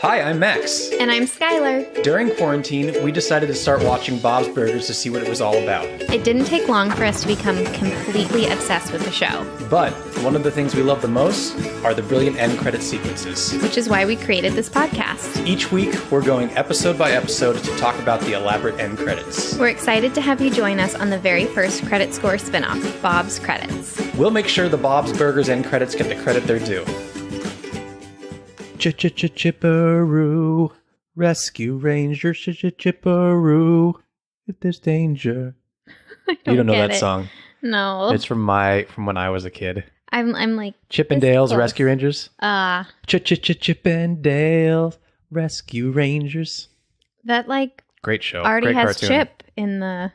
Hi, I'm Max. And I'm Skylar. During quarantine, we decided to start watching Bob's Burgers to see what it was all about. It didn't take long for us to become completely obsessed with the show. But one of the things we love the most are the brilliant end credit sequences. Which is why we created this podcast. Each week, we're going episode by episode to talk about the elaborate end credits. We're excited to have you join us on the very first Credit Score spinoff, Bob's Credits. We'll make sure the Bob's Burgers end credits get the credit they're due. Chipperoo, rescue ranger, chipperoo, if there's danger. You don't know that song. No. It's from when I was a kid. I'm like Chippendales Rescue Rangers. Chippendales Rescue Rangers. That great show. Already great has cartoon. Chip in the.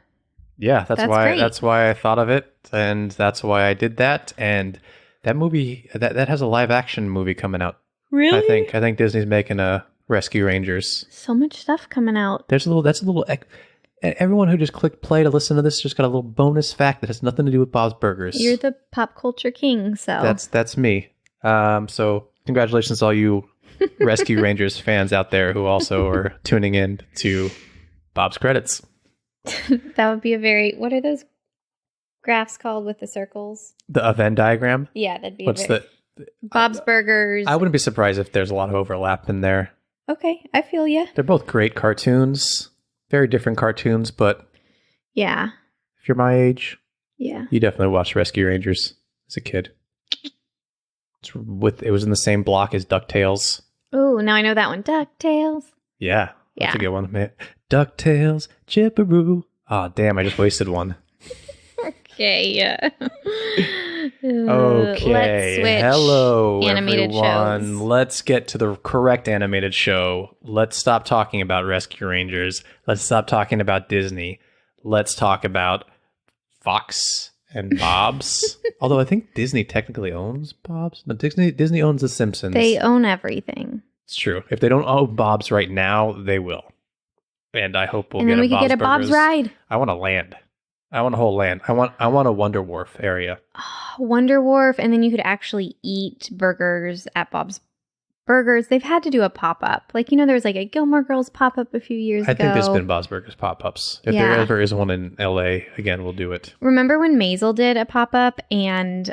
Yeah, that's great. That's why I thought of it, and that's why I did that. And that movie that has a live action movie coming out. Really? I think Disney's making a Rescue Rangers. So much stuff coming out. That's a little. Everyone who just clicked play to listen to this just got a little bonus fact that has nothing to do with Bob's Burgers. You're the pop culture king, so that's me. So congratulations to all you Rescue Rangers fans out there who also are tuning in to Bob's Credits. That would be a very. What are those graphs called with the circles? A Venn diagram. Yeah, that'd be. What's the Bob's Burgers. I wouldn't be surprised if there's a lot of overlap in there. Okay, I feel ya. They're both great cartoons. Very different cartoons, but yeah. If you're my age, yeah, you definitely watched Rescue Rangers as a kid. It was in the same block as DuckTales. Oh, now I know that one. DuckTales. Yeah, that's a good one. Man. DuckTales, Chipperoo. Oh, damn, I just wasted one. Okay, yeah. Okay. Let's switch. Hello, animated everyone. shows. Let's get to the correct animated show. Let's stop talking about Rescue Rangers. Let's stop talking about Disney. Let's talk about Fox and Bob's. Although I think Disney technically owns Bob's. No, Disney owns The Simpsons. They own everything. It's true. If they don't own Bob's right now, they will. And I hope we'll and get then we a could Bob's get a Bob's Burgers. ride. I want a land. I want a whole land. I want a Wonder Wharf area. Wonder Wharf, and then you could actually eat burgers at Bob's Burgers. They've had to do a pop-up. There was a Gilmore Girls pop-up a few years ago. I think there's been Bob's Burgers pop-ups. If there ever is one in LA, again, we'll do it. Remember when Maisel did a pop-up, and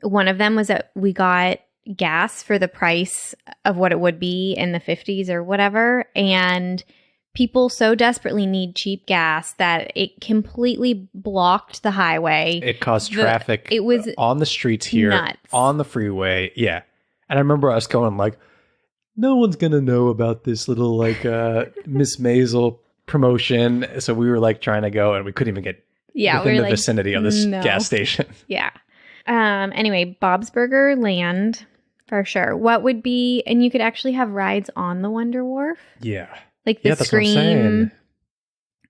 one of them was that we got gas for the price of what it would be in the 50s or whatever, and people so desperately need cheap gas that it completely blocked the highway. It caused traffic it was on the streets here, nuts. On the freeway. Yeah. And I remember us going no one's going to know about this little Miss Maisel promotion. So we were trying to go and we couldn't even get within the vicinity of this gas station. Yeah. Anyway, Bob's Burger Land for sure. What would be, and you could actually have rides on the Wonder Wharf. Yeah. The that's Scream. what I'm saying.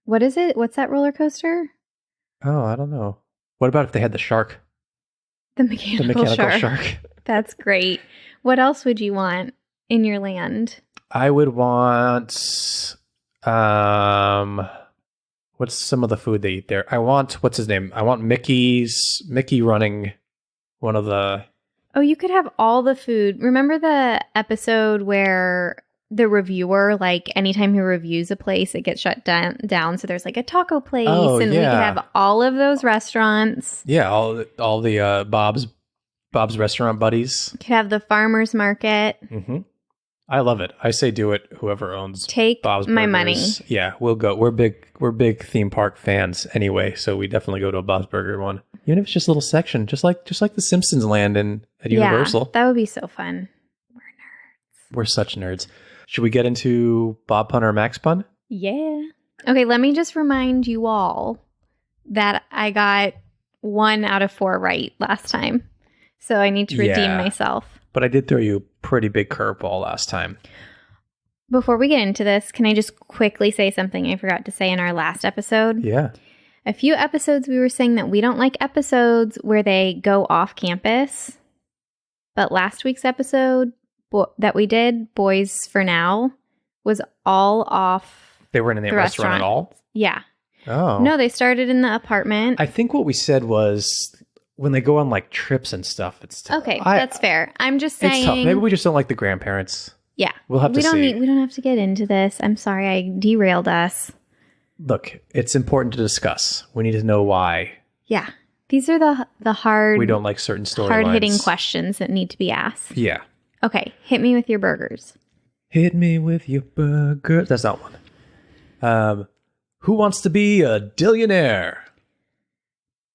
What is it? What's that roller coaster? Oh, I don't know. What about if they had the shark? The mechanical shark. That's great. What else would you want in your land? I would want what's some of the food they eat there? I want what's his name? I want Mickey running one of the. Oh, you could have all the food. Remember the episode where the reviewer, anytime he reviews a place, it gets shut down. So there's a taco place, and we could have all of those restaurants. Yeah, all the Bob's restaurant buddies. Could have the farmer's market. Mm-hmm. I love it. I say do it. Whoever owns Take Bob's my Burgers. money. Yeah, we'll go. We're big theme park fans anyway, so we definitely go to a Bob's Burger one. Even if it's just a little section, just like the Simpsons land at Universal. That would be so fun. We're nerds. We're such nerds. Should we get into Bob Pun or Max Pun? Yeah. Okay, let me just remind you all that I got 1 out of 4 right last time. So I need to redeem myself. But I did throw you a pretty big curveball last time. Before we get into this, can I just quickly say something I forgot to say in our last episode? Yeah. A few episodes we were saying that we don't like episodes where they go off campus. But last week's episode that we did, Boys for Now, was all off. They weren't in the restaurant at all? Yeah. Oh. No, they started in the apartment. I think what we said was when they go on like trips and stuff, it's tough. Okay, that's fair. I'm just saying. It's tough. Maybe we just don't like the grandparents. Yeah. We'll have to see. We don't have to get into this. I'm sorry I derailed us. Look, it's important to discuss. We need to know why. Yeah. These are the hard... We don't like certain storylines. Hard-hitting questions that need to be asked. Yeah. Okay. Hit me with your burgers. Hit me with your burgers. That's not one. Who wants to be a dillionaire?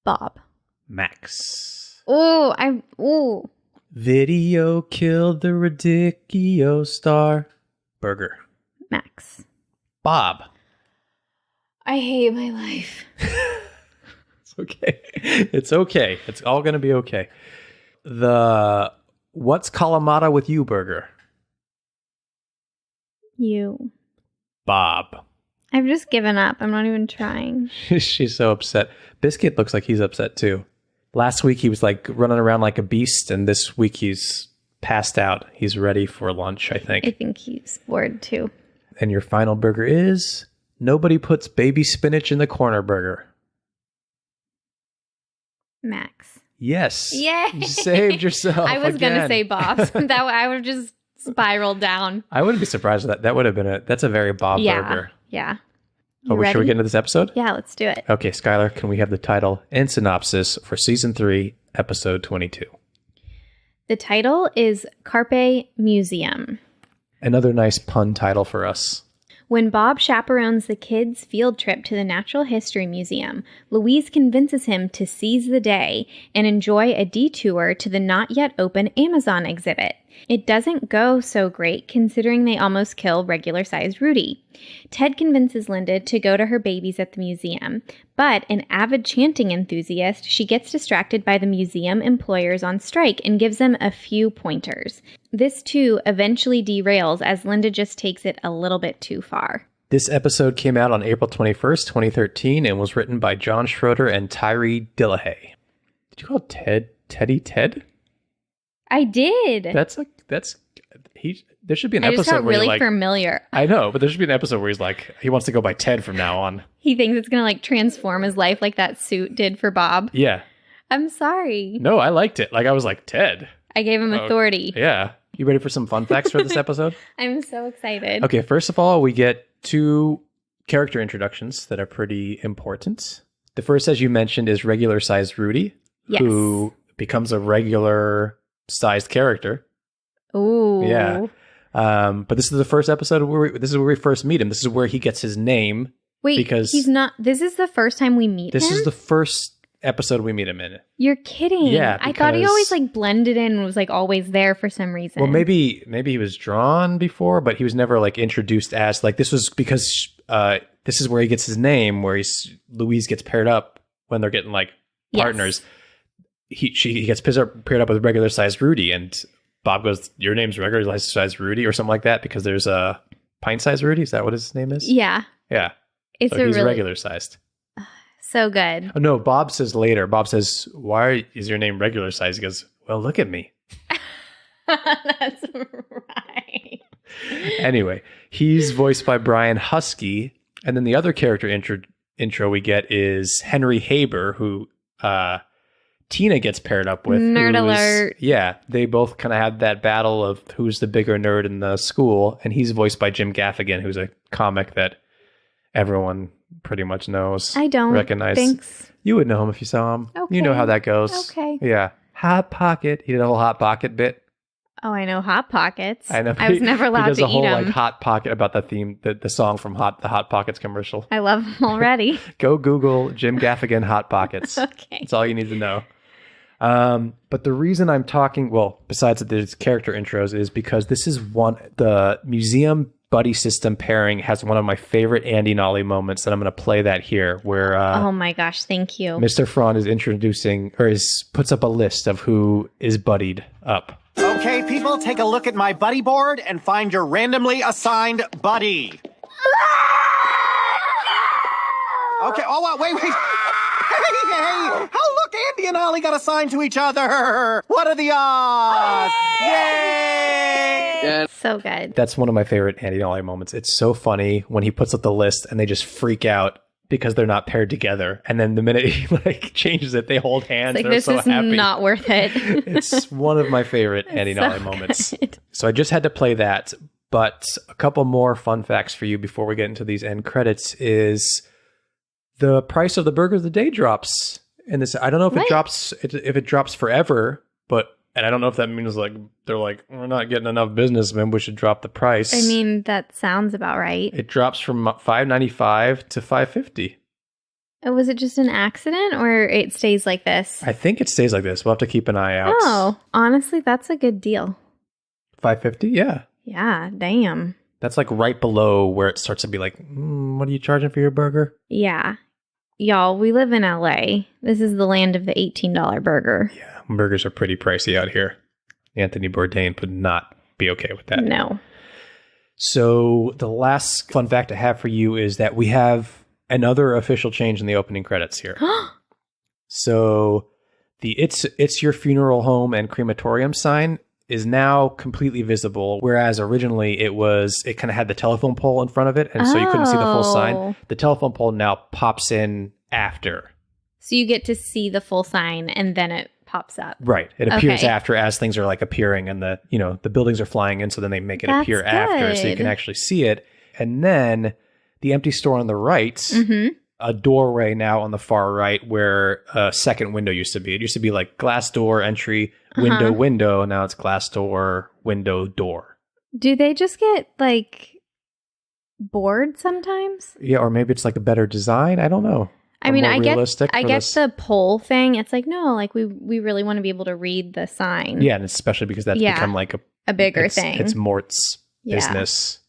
Bob. Max. Oh. Video killed the Radicchio star. Burger. Max. Bob. I hate my life. It's okay. It's okay. It's all going to be okay. The What's Kalamata with You burger? You. Bob. I've just given up. I'm not even trying. She's so upset. Biscuit looks like he's upset too. Last week he was like running around like a beast, and this week he's passed out. He's ready for lunch, I think. I think he's bored too. And your final burger is nobody puts baby spinach in the corner burger. Max. Yes. Yay! You saved yourself. I was going to again. say Bob's. That I would have just spiraled down. I wouldn't be surprised with that. That would have been that's a very Bob burger. Yeah. Should we get into this episode? Yeah, let's do it. Okay, Skylar, can we have the title and synopsis for season 3, episode 22? The title is Carpe Museum. Another nice pun title for us. When Bob chaperones the kids' field trip to the Natural History Museum, Louise convinces him to seize the day and enjoy a detour to the not yet open Amazon exhibit. It doesn't go so great considering they almost kill regular-sized Rudy. Ted convinces Linda to go to her babies at the museum, but an avid chanting enthusiast, she gets distracted by the museum employers on strike and gives them a few pointers. This too eventually derails as Linda just takes it a little bit too far. This episode came out on April 21st, 2013, and was written by John Schroeder and Tyree Dillahay. Did you call Teddy Ted? I did. There should be an I just episode got where really you're like, familiar. I know, but there should be an episode where he's like, he wants to go by Ted from now on. He thinks it's going to like transform his life like that suit did for Bob. Yeah. I'm sorry. No, I liked it. Like I was like, Ted. I gave him authority. Yeah. You ready for some fun facts for this episode? I'm so excited. Okay, first of all, we get 2 character introductions that are pretty important. The first, as you mentioned, is regular-sized Rudy, Yes. who becomes a regular-sized character. Ooh. Yeah. But this is the first episode where this is where we first meet him. This is where he gets his name. Wait, because he's not. This is the first time we meet him? This is the first episode we meet him in. You're kidding. Yeah, I thought he because- always like blended in and was like always there for some reason. Well, maybe he was drawn before, but he was never like introduced as like this was because this is where he gets his name, where Louise gets paired up when they're getting like partners. Yes. He gets paired up with regular sized Rudy, and Bob goes, "Your name's regular sized Rudy," or something like that, because there's a pint sized Rudy. Is that what his name is? Yeah. Yeah. It's so he's really regular sized. so good. Oh, no, Bob says later. Bob says, "Why is your name regular sized?" He goes, "Well, look at me." That's right. Anyway, he's voiced by Brian Husky, and then the other character intro we get is Henry Haber, who Tina gets paired up with. Nerd alert. Yeah, they both kind of have that battle of who's the bigger nerd in the school, and he's voiced by Jim Gaffigan, who's a comic that everyone pretty much knows. I don't recognize. Thanks. You would know him if you saw him. Okay. You know how that goes. Okay. Yeah. Hot Pocket. He did a whole Hot Pocket bit. Oh, I know Hot Pockets. I know. I was never allowed he does to a whole eat them. like Hot Pocket about the theme, the song from the Hot Pockets commercial. I love them already. Go Google Jim Gaffigan Hot Pockets. Okay. That's all you need to know. But the reason I'm talking, well, besides that there's character intros, is because this is the museum buddy system pairing has one of my favorite Andy Nolly moments, and I'm going to play that here, where oh my gosh, thank you. Mr. Frann is introducing, or puts up a list of who is buddied up. Okay, people, take a look at my buddy board and find your randomly assigned buddy. Okay, oh, wow, wait. Hey, oh, look, Andy and Ollie got assigned to each other. What are the odds? Yay! So good. That's one of my favorite Andy Nolly moments. It's so funny when he puts up the list and they just freak out because they're not paired together. And then the minute he like changes it, they hold hands. Like, they're this so is happy. not worth it. It's one of my favorite Andy so Nolly moments. good. So I just had to play that. But a couple more fun facts for you before we get into these end credits is the price of the burger of the day drops in this. I don't know if What? it drops forever, and I don't know if that means like they're like, we're not getting enough business, maybe we should drop the price. I mean, that sounds about right. It drops from $5.95 to $5.50. Was it just an accident or it stays like this? I think it stays like this. We'll have to keep an eye out. Oh, honestly, that's a good deal. $5.50? Yeah. Yeah, damn. That's like right below where it starts to be like, what are you charging for your burger? Yeah. Y'all, we live in LA. This is the land of the $18 burger. Yeah, burgers are pretty pricey out here. Anthony Bourdain would not be okay with that. No. So the last fun fact I have for you is that we have another official change in the opening credits here. So the It's Your Funeral Home and Crematorium sign is now completely visible, whereas originally it kind of had the telephone pole in front of it, and so you couldn't see the full sign. Oh. The telephone pole now pops in after. So you get to see the full sign and then it pops up. Right. It appears Okay. after as things are like appearing and the buildings are flying in, so then they make it That's appear after so you good. can actually see it. And then the empty store on the right, Mm-hmm. a doorway now on the far right where a second window used to be. It used to be like glass door, entry, window, Uh-huh. window. Now it's glass door, window, door. Do they just get like bored sometimes? Yeah, or maybe it's like a better design. I don't know. I Or mean, more I get realistic for this. the poll thing. It's like, no, like we really want to be able to read the sign. Yeah, and especially because that's Yeah. become like A bigger it's, thing. It's Mort's Yeah. business.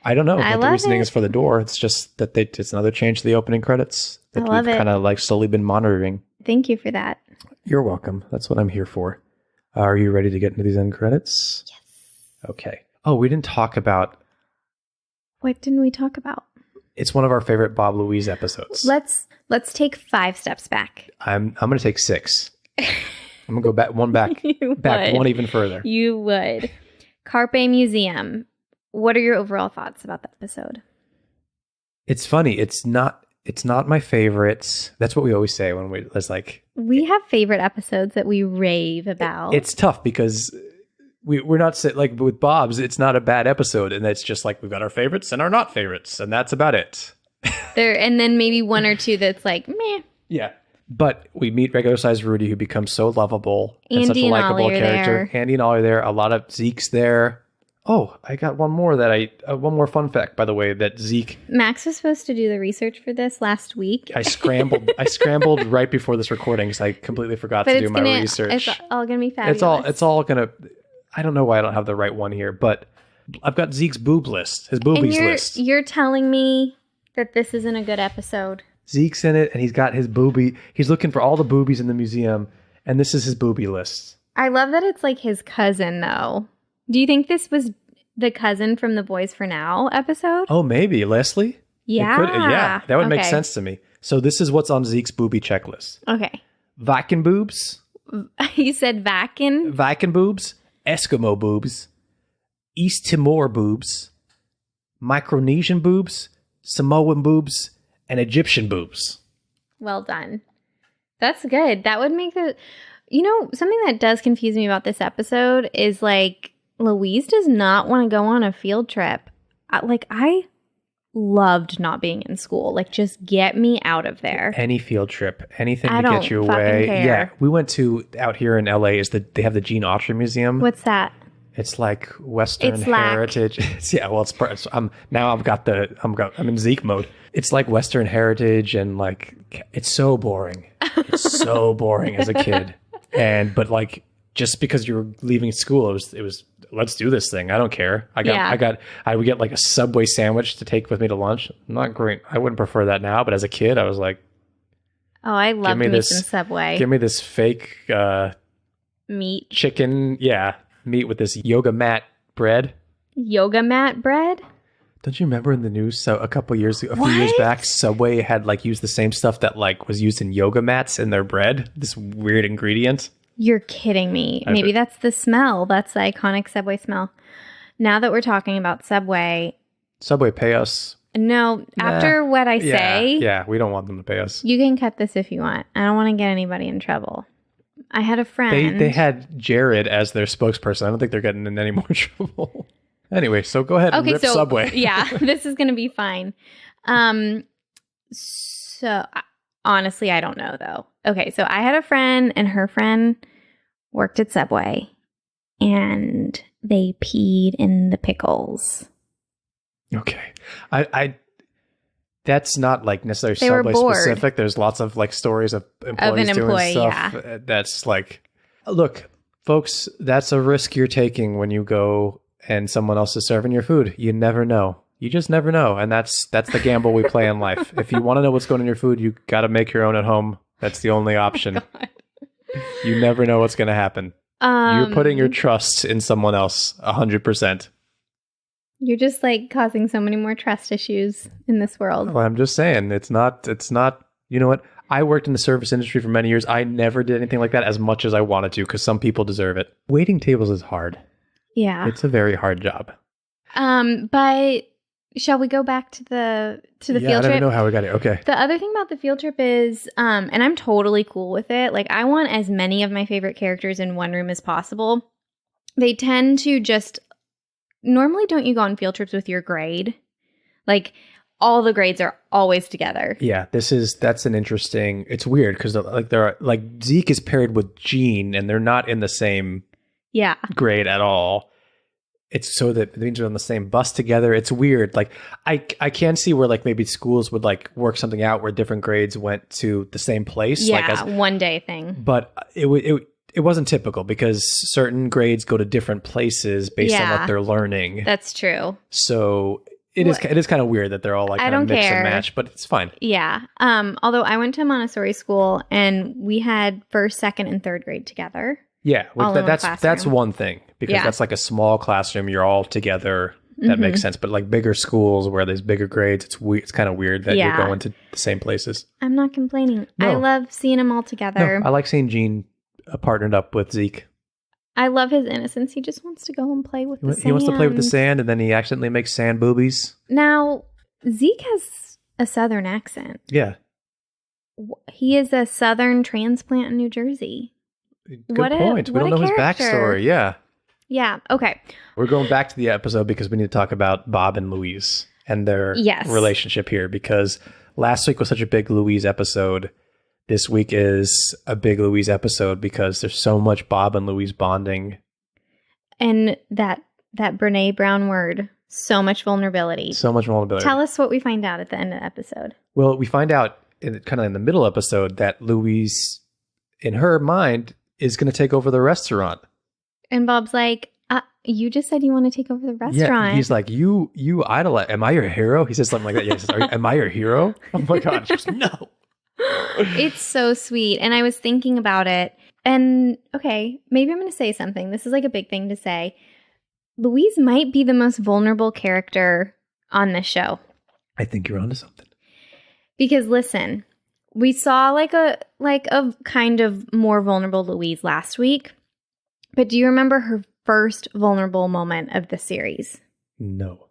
I don't know I what the love reasoning it. is for the door. It's just that it's another change to the opening credits that I love we've it. kind of like slowly been monitoring. Thank you for that. You're welcome. That's what I'm here for. Are you ready to get into these end credits? Yes. Okay. Oh, we didn't talk about. What didn't we talk about? It's one of our favorite Bob Louise episodes. Let's take 5 steps back. I'm going to take 6. I'm going to go back You back would. one even further. You would. Carpe Museum. What are your overall thoughts about the episode? It's funny. It's not my favorite. That's what we always say when it's like. We have favorite episodes that we rave about. It's tough because we're not like with Bob's. It's not a bad episode, and it's just like we've got our favorites and our not favorites, and that's about it. and then maybe one or two that's like meh. Yeah. But we meet regular sized Rudy, who becomes so lovable and such a Andy and likable Ollie are character. there. Andy and Ollie are there. A lot of Zeke's there. Oh, I got one more one more fun fact, by the way, that Zeke. Max was supposed to do the research for this last week. I scrambled right before this recording because I completely forgot but to it's do my research. It's all gonna be fabulous. It's all gonna. I don't know why I don't have the right one here, but I've got Zeke's boob list, his boobies and list. you're telling me that this isn't a good episode. Zeke's in it, and he's got his boobie. He's looking for all the boobies in the museum, and this is his boobie list. I love that it's like his cousin though. Do you think this was the cousin from the Boys for Now episode? Oh, maybe Leslie. Yeah. Yeah, that would make Okay. sense to me. So this is what's on Zeke's boobie checklist: Okay. Viking boobs, You said Vakin? Viking boobs, Eskimo boobs, East Timor boobs, Micronesian boobs, Samoan boobs, and Egyptian boobs. Well done. That's good. That would make the... something that does confuse me about this episode is like Louise does not want to go on a field trip. I loved not being in school. Like, just get me out of there. Any field trip, anything I to don't get you fucking away. care. Yeah, we went to out here in LA. They have the Gene Autry Museum. What's that? It's like Western It's lack. heritage. I'm in Zeke mode. It's like Western heritage, and like it's so boring. It's so boring as a kid. But like just because you were leaving school, it was let's do this thing. I don't care. I would get like a Subway sandwich to take with me to lunch. Not great. I wouldn't prefer that now, but as a kid, I was like, Oh, I love me me this- some Subway. give me this fake Meat. chicken, meat with this yoga mat bread. Yoga mat bread? Don't you remember in the news? So a few years What? back, Subway had like used the same stuff that like was used in yoga mats in their bread. This weird ingredient. You're kidding me. Maybe that's the smell. That's the iconic Subway smell. Now that we're talking about Subway, Subway, pay us. No, after what I Yeah, say, yeah, we don't want them to pay us. you can cut this if you want. I don't want to get anybody in trouble. I had a friend. They had Jared as their spokesperson. I don't think they're getting in any more trouble. Anyway, so go ahead and rip Subway. Yeah, this is going to be fine. So honestly, I don't know though. Okay, so I had a friend and her friend worked at Subway and they peed in the pickles. Okay. I that's not like necessarily They were Subway bored. specific. There's lots of like stories of employees employee, doing stuff. That's like, look, folks, that's a risk you're taking when you go and someone else is serving your food. You never know. You just never know. And that's the gamble we play in life. If you want to know what's going in your food, you got to make your own at home. That's the only option. Oh, you never know what's going to happen. You're putting your trust in someone else 100%. You're just like causing so many more trust issues in this world. Well, I'm just saying, it's not, you know what? I worked in the service industry for many years. I never did anything like that as much as I wanted to because some people deserve it. Waiting tables is hard. Yeah. It's a very hard job. But shall we go back to the field trip? I don't know how we got it. Okay. The other thing about the field trip is, and I'm totally cool with it. Like, I want as many of my favorite characters in one room as possible. They tend to just normally, don't you go on field trips with your grade? Like, all the grades are always together. Yeah, that's an interesting. It's weird because like Zeke is paired with Gene, and they're not in the same grade at all. It's so that it means they're on the same bus together. It's weird. Like I can see where like maybe schools would like work something out where different grades went to the same place. Yeah, like as one day thing. But it wasn't typical because certain grades go to different places based on what they're learning. That's true. So it is kind of weird that they're all like kind of mix and match, but it's fine. Yeah. Although I went to a Montessori school and we had first, second, and third grade together. Yeah, that's one thing because that's like a small classroom. You're all together. That makes sense. But like bigger schools where there's bigger grades, it's kind of weird that you're going to the same places. I'm not complaining. No. I love seeing them all together. No, I like seeing Gene partnered up with Zeke. I love his innocence. He just wants to go and play with the sand. He wants to play with the sand, and then he accidentally makes sand boobies. Now, Zeke has a Southern accent. Yeah. He is a Southern transplant in New Jersey. Good point. We don't know his backstory. Yeah. Yeah. Okay. We're going back to the episode because we need to talk about Bob and Louise and their relationship here because last week was such a big Louise episode. This week is a big Louise episode because there's so much Bob and Louise bonding. And that Brene Brown word, so much vulnerability. So much vulnerability. Tell us what we find out at the end of the episode. Well, we find out kind of in the middle episode that Louise, in her mind, is going to take over the restaurant. And Bob's like, you just said you want to take over the restaurant. Yeah, he's like, you idolize. Am I your hero? He says something like that. Yeah, he says, am I your hero? Oh my God. She goes, no. It's so sweet. And I was thinking about it. And okay, maybe I'm going to say something. This is like a big thing to say. Louise might be the most vulnerable character on this show. I think you're onto something. Because listen, we saw like a kind of more vulnerable Louise last week. But do you remember her first vulnerable moment of the series? No.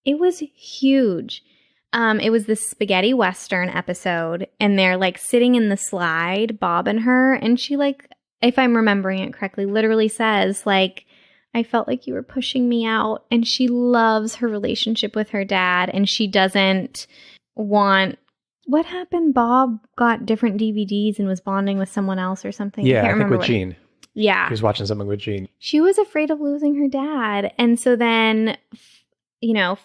It was huge. It was this spaghetti western episode, and they're like sitting in the slide, Bob and her, and she like, if I'm remembering it correctly, literally says like, I felt like you were pushing me out. And she loves her relationship with her dad, and she doesn't want. What happened? Bob got different DVDs and was bonding with someone else or something. Yeah, I think with Gene. Yeah. He was watching something with Gene. She was afraid of losing her dad. And so then,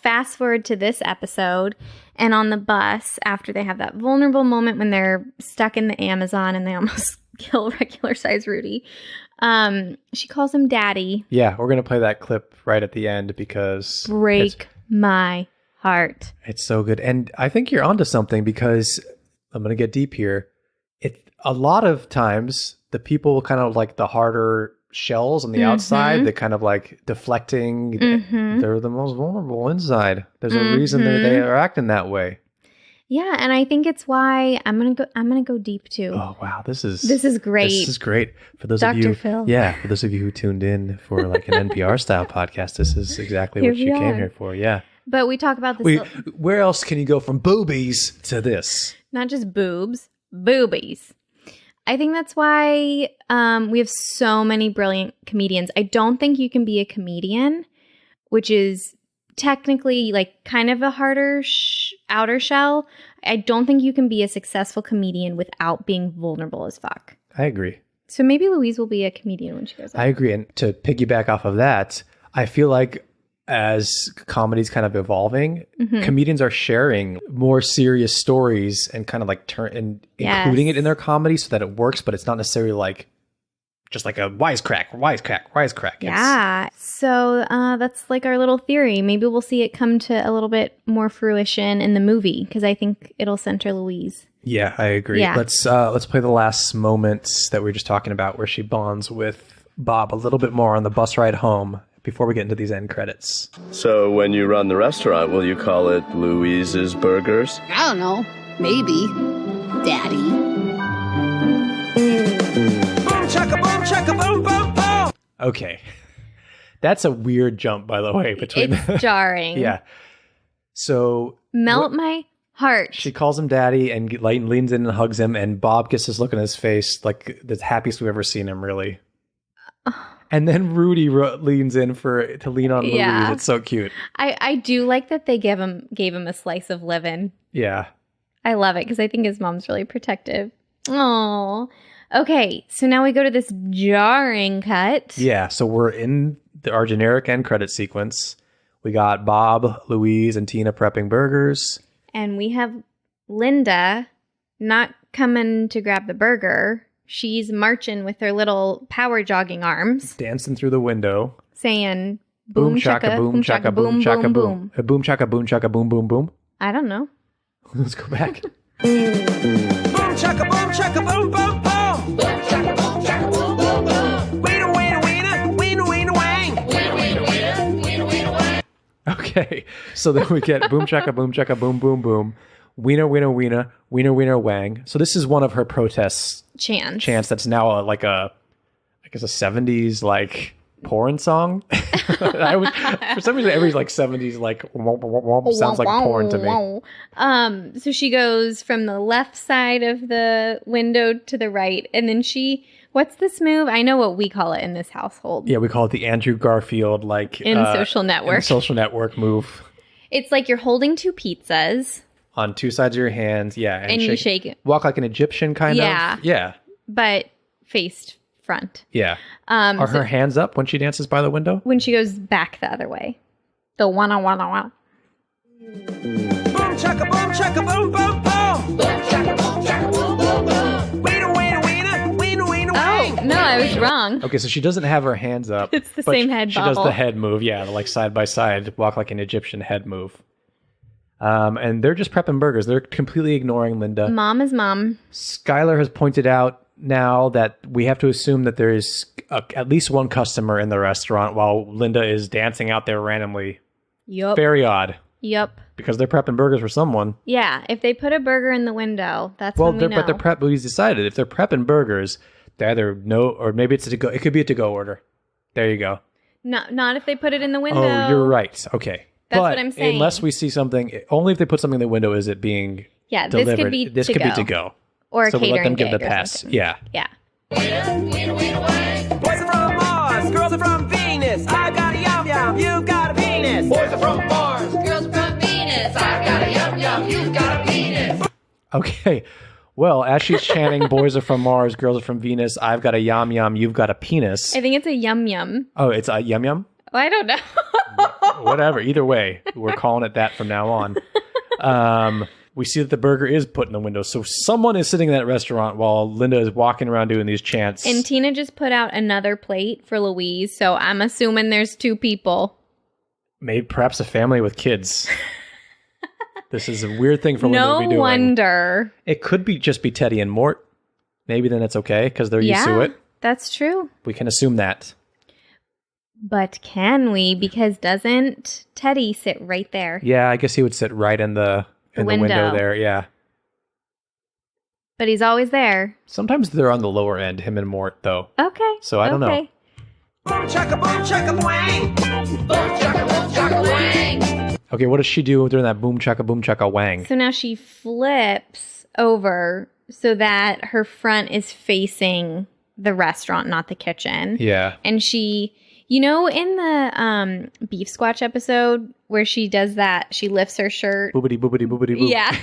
fast forward to this episode, and on the bus, after they have that vulnerable moment when they're stuck in the Amazon and they almost kill regular size Rudy, she calls him Daddy. Yeah, we're going to play that clip right at the end because... Break my heart. It's so good. And I think you're onto something because I'm going to get deep here. A lot of times, the people kind of like the harder shells on the outside, they're kind of like deflecting. They're the most vulnerable inside. There's a reason they are acting that way. Yeah, and I think it's why I'm gonna go deep too. Oh wow, this is great. This is great for those Dr. of you. Phil. Yeah, for those of you who tuned in for like an NPR style podcast, this is exactly what you came here for. Yeah. But we talk about this. Where else can you go from boobies to this? Not just boobs, boobies. I think that's why we have so many brilliant comedians. I don't think you can be a comedian, which is technically like kind of a harder outer shell. I don't think you can be a successful comedian without being vulnerable as fuck. I agree. So maybe Louise will be a comedian when she goes up. I agree. And to piggyback off of that, I feel like as comedy's kind of evolving, comedians are sharing more serious stories and kind of like including it in their comedy so that it works, but it's not necessarily like just like a wisecrack. Yeah. So that's like our little theory. Maybe we'll see it come to a little bit more fruition in the movie because I think it'll center Louise. Yeah, I agree. Yeah. Let's play the last moments that we were just talking about where she bonds with Bob a little bit more on the bus ride home before we get into these end credits. So when you run the restaurant, will you call it Louise's Burgers? I don't know. Maybe. Daddy. Boom chaka boom chaka boom boom boom. Okay. That's a weird jump, by the way, between It's jarring. Yeah. So Melt my heart. she calls him daddy and leans in and hugs him, and Bob gets this look on his face like the happiest we've ever seen him, really. And then Rudy leans in to lean on Louise. Yeah. It's so cute. I do like that they gave him a slice of living. Yeah. I love it because I think his mom's really protective. Oh, okay. So now we go to this jarring cut. Yeah. So we're in our generic end credit sequence. We got Bob, Louise, and Tina prepping burgers. And we have Linda not coming to grab the burger. She's marching with her little power jogging arms, Dancing through the window. saying boom chaka, boom chaka, boom chaka, boom boom. Boom chaka, boom chaka, boom, boom, boom. I don't know. Let's go back. Boom chaka boom chaka boom boom boom. Boom chaka boom chaka boom boom boom. Wiener wiener wiener wiener wiener wang. Wiener wiener wiener wiener wiener wang. Okay. So then we get boom chaka, boom, boom, boom. Wiener, wiener, wiener, wiener, wiener, wang. So this is one of her protests chants that's now I guess a 70s like porn song. For some reason every like 70s like womp, womp, womp sounds like porn to me. So she goes from the left side of the window to the right, and then what's this move? I know what we call it in this household. Yeah, we call it the Andrew Garfield like in Social Network move. It's like you're holding two pizzas on two sides of your hands, yeah, and you shake it. Walk like an Egyptian kind of. Yeah. But faced front. Yeah. Are her hands up when she dances by the window? When she goes back the other way. The wanna. Boom chaka boom boom boom. Boom chaka boom boom boom. Wiener wiener wiener wiener wiener wang. Oh, no, I was wrong. Okay, so she doesn't have her hands up. It's the but same head She bobble. does the head move, yeah, like side by side, walk like an Egyptian head move. And they're just prepping burgers. They're completely ignoring Linda. Mom is mom. Skylar has pointed out now that we have to assume that there is at least one customer in the restaurant while Linda is dancing out there randomly. Yup. Very odd. Yup. Because they're prepping burgers for someone. Yeah, if they put a burger in the window, that's when we know. But he's decided if they're prepping burgers, they either or maybe it's a to-go. It could be a to-go order. There you go. No, not if they put it in the window. Oh, you're right. Okay. That's what I'm saying. Unless we see something, only if they put something in the window is it being delivered. This could be to go. Or so a catering we'll let them give gig the or pass. something. Yeah. Yeah. Boys are from Mars, girls are from Venus. I've got a yum yum, you've got a penis. Boys are from Mars, girls are from Venus. I've got a yum yum, you've got a penis. Okay. Well, as she's chanting, boys are from Mars, girls are from Venus, I've got a yum yum, you've got a penis. I think it's a yum yum. Oh, it's a yum yum? I don't know. Whatever. Either way, we're calling it that from now on. We see that the burger is put in the window. So someone is sitting in that restaurant while Linda is walking around doing these chants. And Tina just put out another plate for Louise. So I'm assuming there's two people. Maybe perhaps a family with kids. This is a weird thing for Linda to be doing. No wonder. It could just be Teddy and Mort. Maybe then it's okay because they're used to it. That's true. We can assume that. But can we? Because doesn't Teddy sit right there? Yeah, I guess he would sit right in the window there. Yeah. But he's always there. Sometimes they're on the lower end, him and Mort, though. Okay. So I don't know. Boom chaka wang. Boom chaka wang. Okay, what does she do during that boom chaka wang? So now she flips over so that her front is facing the restaurant, not the kitchen. Yeah. And she, in the beef squatch episode where she does that, she lifts her shirt. Boobity boo. Yeah.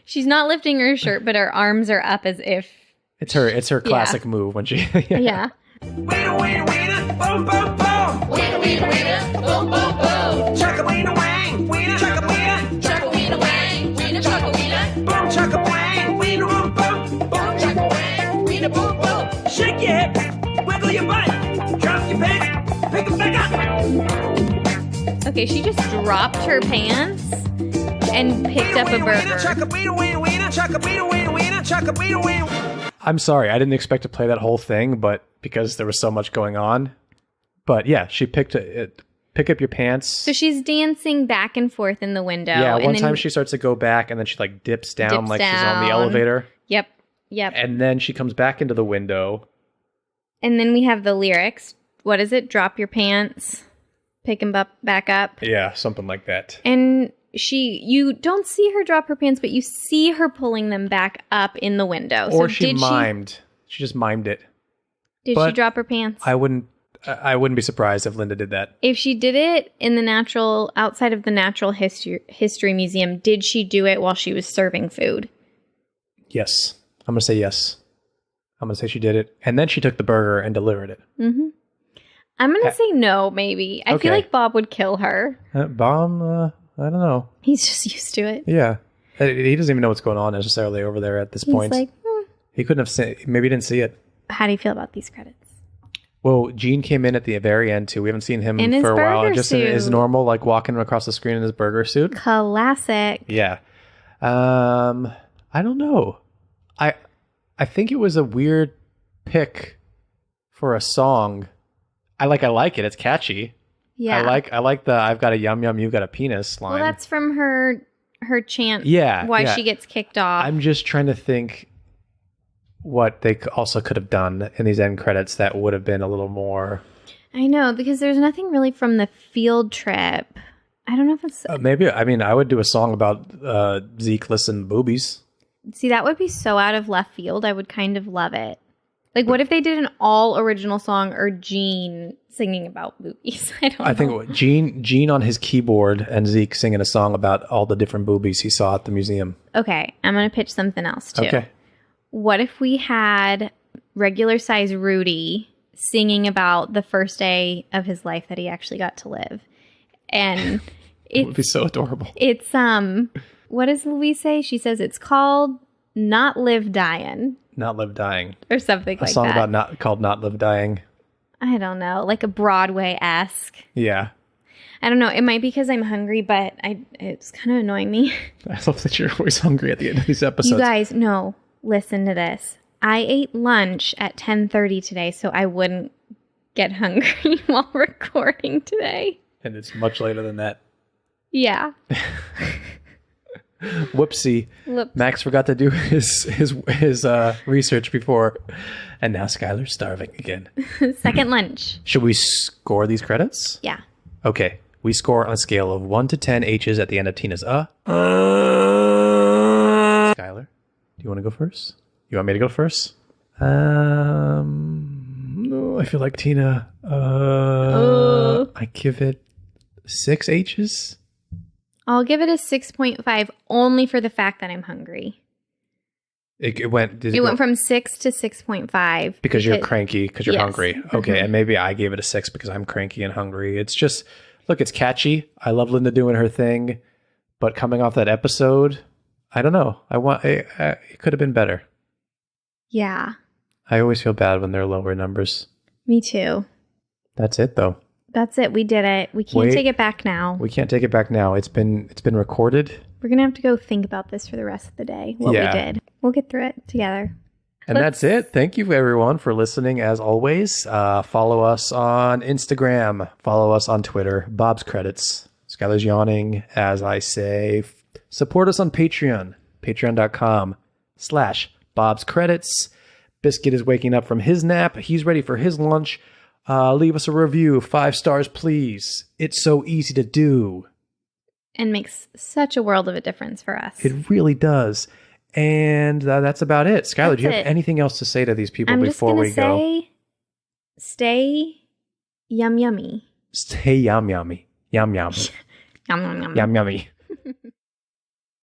She's not lifting her shirt, but her arms are up as if. It's her classic move when she. Yeah. Wiener, wiener, wiener, boom, boom, boom. Wiener, wiener, wiener, boom, boom, boom. Chaka wiener wang, wiener, chaka wiener. Chaka wiener wang, wiener, chaka wiener. Boom, chaka wang, wiener, boom, boom. Boom, chaka wang, wiener, boom, boom. Shake your hips, wiggle your butt, drop your pants, pick 'em back up. Okay, she just dropped her pants and picked up a burger. Chaka wiener, wiener, wiener, chaka wiener, wiener, wiener, chaka wiener, wiener. I'm sorry, I didn't expect to play that whole thing, but because there was so much going on. But yeah, she pick up your pants. So she's dancing back and forth in the window. Yeah, and one then time she starts to go back and then she like dips down Dips like she's on the down. elevator. Yep. And then she comes back into the window. And then we have the lyrics. What is it? Drop your pants, pick them back up. Yeah, something like that. And you don't see her drop her pants, but you see her pulling them back up in the window. Or so she mimed. She just mimed it. Did But she drop her pants? I wouldn't be surprised if Linda did that. If she did it in the outside of the Natural History Museum, did she do it while she was serving food? Yes. I'm going to say yes. I'm going to say she did it. And then she took the burger and delivered it. Mm-hmm. I'm going to say no, maybe. I feel Okay. like Bob would kill her. Bomb, I don't know. He's just used to it. Yeah. He doesn't even know what's going on necessarily over there at this He's point. like, He couldn't have seen, maybe he didn't see it. how do you feel about these credits? Well, Gene came in at the very end too. We haven't seen him In his for a while. burger Just in his suit. normal, like walking across the screen in his burger suit. Classic. Yeah. I don't know. I think it was a weird pick for a song. I like it. It's catchy. Yeah. I like the I've got a yum yum, you've got a penis line. Well, that's from her chant. Yeah, Why yeah. she gets kicked off. I'm just trying to think what they also could have done in these end credits that would have been a little more. I know, because there's nothing really from the field trip. I don't know if it's... Maybe, I mean, I would do a song about Zeke listen boobies. See, that would be so out of left field. I would kind of love it. Like, what if they did an all original song or Gene singing about boobies? I don't know. I think Gene on his keyboard and Zeke singing a song about all the different boobies he saw at the museum. Okay, I'm going to pitch something else, too. Okay. What if we had regular size Rudy singing about the first day of his life that he actually got to live? And It would be so adorable. it's, what does Louise say? She says it's called Not Live Dyin'. Not Live Dying. Or something A like song that. about called Not Live Dying. I don't know, like a Broadway-esque. Yeah. I don't know. It might be because I'm hungry, but it's kind of annoying me. I love that you're always hungry at the end of these episodes. You guys, no, listen to this. I ate lunch at 10:30 today, so I wouldn't get hungry while recording today. And it's much later than that. Yeah. Whoopsie. Whoops. Max forgot to do his research before, and now Skylar's starving again. Second lunch. Should we score these credits? Yeah. Okay. We score on a scale of 1 to 10 H's at the end of Tina's Skylar, do you want to go first? You want me to go first? No, I feel like Tina. I give it 6 H's. I'll give it a 6.5 only for the fact that I'm hungry. It went. Did It went from 6 to 6.5. because you're cranky because you're Yes. hungry. Okay, and maybe I gave it a 6 because I'm cranky and hungry. It's just look, it's catchy. I love Linda doing her thing, but coming off that episode, I don't know. It could have been better. Yeah. I always feel bad when they're lower numbers. Me too. That's it though. That's it. We did it. We can't Wait. take it back now. We can't take it back now. It's been recorded. We're going to have to go think about this for the rest of the day, what Yeah. we did. We'll get through it together. And that's it. Thank you everyone for listening as always. Follow us on Instagram. Follow us on Twitter. Bob's Credits. Skylar's yawning as I say. Support us on Patreon. Patreon.com/Bob's Credits. Biscuit is waking up from his nap. He's ready for his lunch. Leave us a review. 5 stars, please. It's so easy to do. And makes such a world of a difference for us. It really does. And that's about it. Skylar, do you have That's it. anything else to say to these people I'm just before gonna we go? say, stay yum yummy. Stay yum yummy. Yum yum. Yum yum yum. Yum yummy.